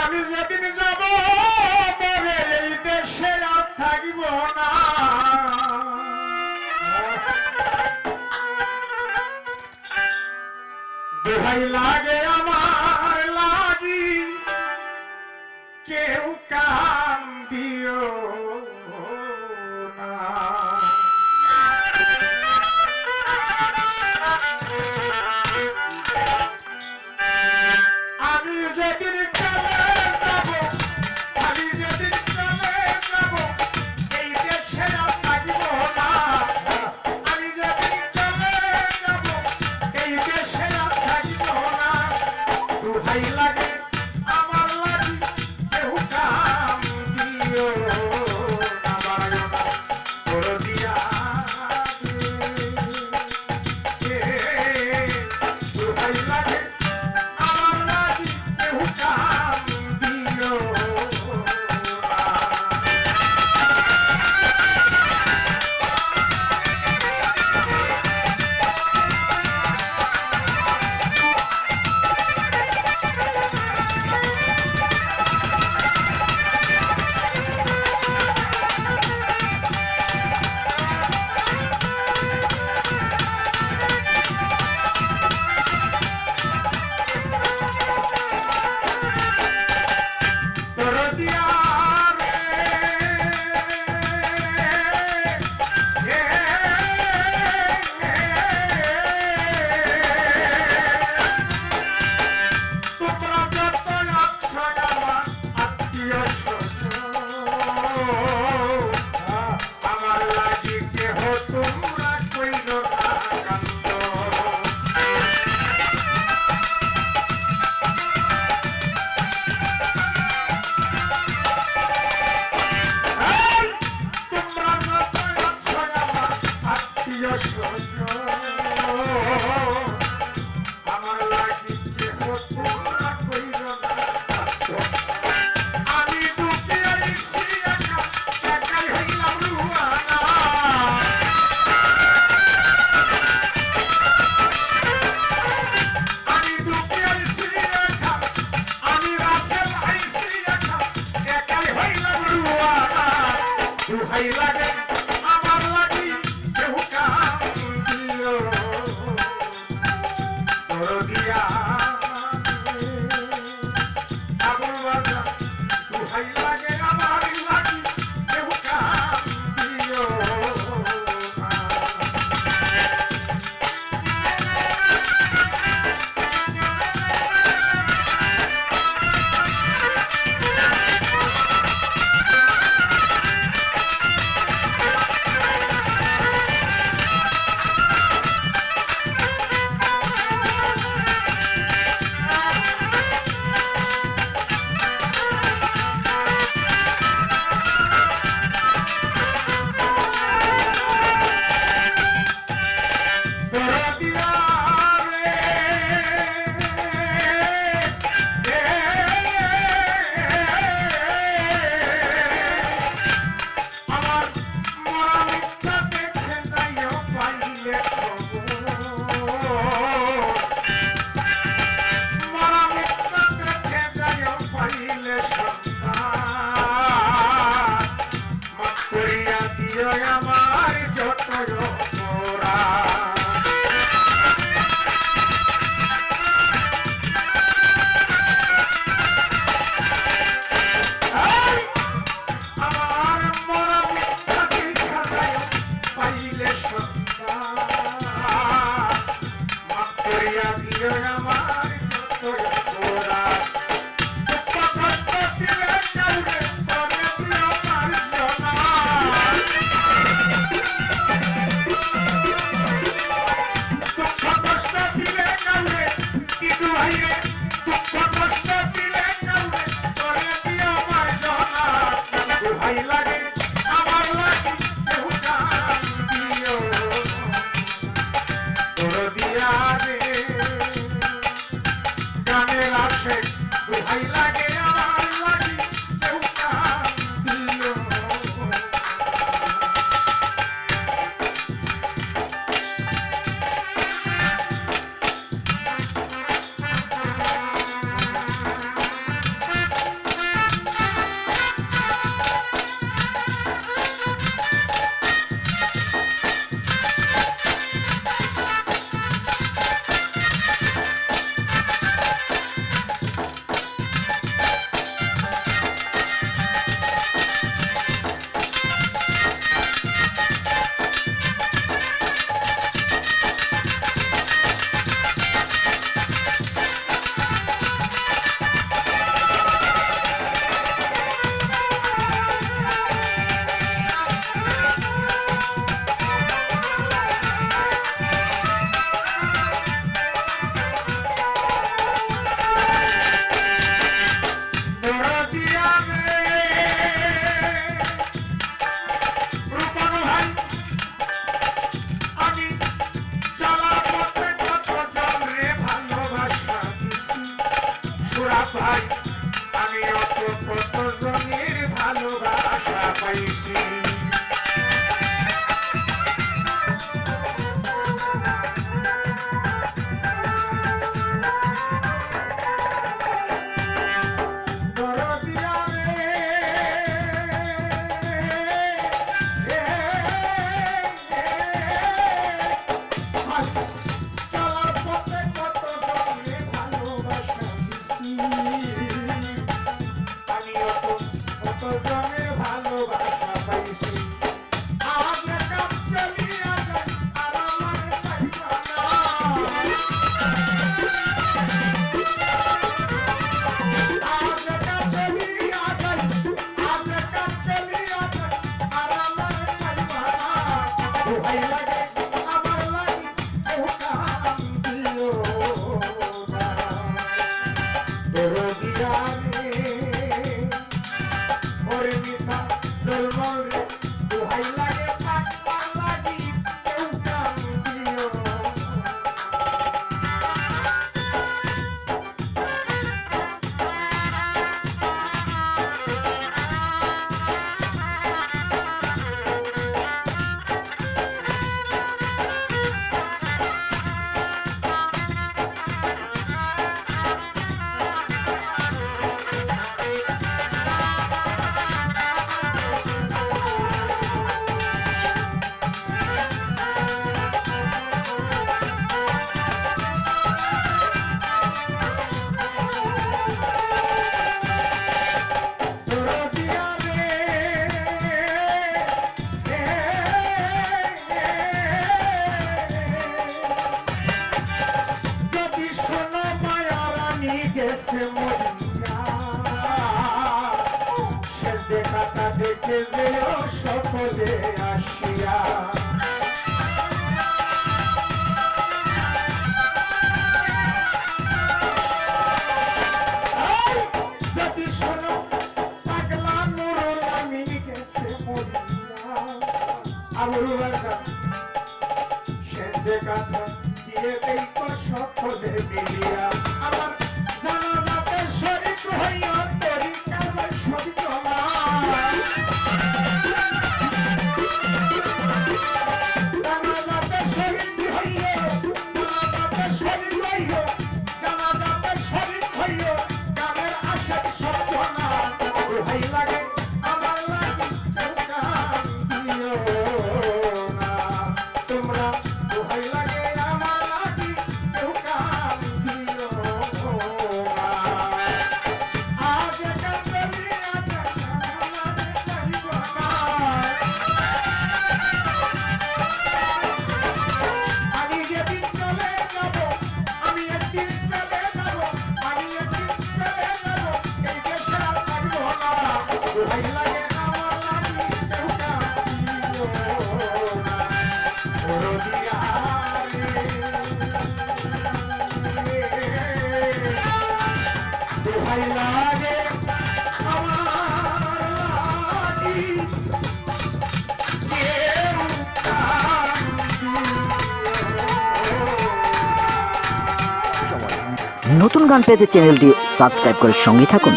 আমি যেদিন যাব তবে এই দেশে আর থাকিব না। দোহাই লাগে আমার লাগি কেউ কান দিও না। আমি যেদিন চলে যাব, আমি যেদিন চলে যাব এই দেশে আর থাকিব না। আমি যেদিন চলে যাব এই দেশে আর থাকিব না। দোহাই লাগে আমার লাগি কেউ কাম দিও না। বাড়াইও না বড় দিয়া দোহাই লাগে আমার লাগি কেউ কাম দিও না। দোহাই লাগে আমার লাগি কেউ কাম দিও তোর দিয়া আগুন বাজা। দোহাই লাগে আমার লাগি কেউ কাম দিও না। আমার যত আমার মরা মিথ্যাকে খাজায় পাইলে সন্তান মাফ করিয়া দিও আমার যত দিলে কাউরে করে দিও মার জনা। কত জনের ভালোবাসা পাইছি দেখাটা দেখে যেও সকলে আসিয়া যদি শোনো পাগলা নুরুল আমিন গেছে মরিয়া আবুল বাজার শেষ দেখাটা দিয়ে দেখো সকলে মিলিয়া আমার জানাজাতে শরীক হইয়া তরিকার শরীক নতুন গান পেতে চ্যানেলটি সাবস্ক্রাইব করে সঙ্গে থাকুন।